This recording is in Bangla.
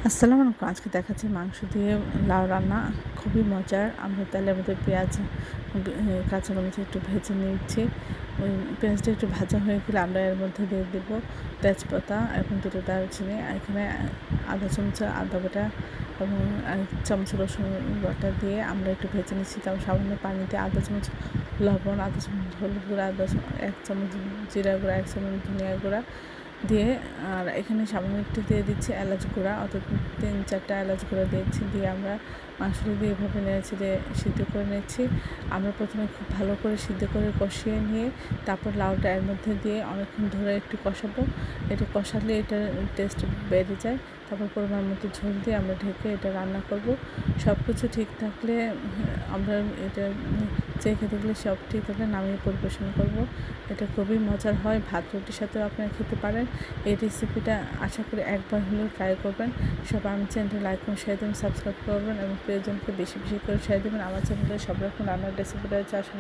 আসসালামু আলাইকুম। আজকে দেখাচ্ছি মাংস দিয়ে লাউ রান্না। খুবই মজার। আমরা তেলের মধ্যে পেঁয়াজ, কাঁচামরিচ একটু ভেজে নিচ্ছি। ওই পেঁয়াজটা একটু ভাজা হয়ে গেলে আমরা এর মধ্যে দিয়ে দেবো তেজপাতা এবং দুটো দারুচিনি। এখানে আধা চামচ আদা বাটা এবং 1 চামচ রসুন বাটা দিয়ে আমরা একটু ভেজে নিচ্ছি। তারপর সামান্য পানি দিয়ে আধা চামচ লবণ, আধা চামচ হলুদ গুঁড়া, 1 চামচ জিরা গুঁড়া, 1 চামচ ধনিয়া গুঁড়া দিয়ে, আর এখানে সামান্য একটু দিয়ে দিচ্ছি এলাচ গুঁড়া, অর্থাৎ 3-4টা এলাচ গুঁড়া দিয়েছি। দিয়ে আমরা মাংসটা দিয়ে এভাবে নেড়েচেড়ে সিদ্ধ করে নিচ্ছি। আমরা প্রথমে খুব ভালো করে সিদ্ধ করে কষিয়ে নিয়ে তারপর লাউটা এর মধ্যে দিয়ে অনেকক্ষণ ধরে একটু কষাবো। এটা কষালে এটার টেস্ট বেড়ে যায়। তারপর পরিমাণ মতো ঝোল দিয়ে আমরা ঢেকে এটা রান্না করব। সব কিছু ঠিক থাকলে আমরা এটা চেখে দেখলে সব ঠিক থাকলে নামিয়ে পরিবেশন করব। এটা খুবই মজার হয়, ভাত রুটির সাথেও আপনারা খেতে পারেন। এই রেসিপিটা আশা করি একবার হলেও ট্রাই করবেন। সবাই আমার চ্যানেলটি লাইক এবং শেয়ার দেবেন, সাবস্ক্রাইব করবেন এবং প্রিয়জনকে বেশি বেশি করে শেয়ার দেবেন। আমার চ্যানেলে সব রকম রান্নার রেসিপিটা আছে। আশা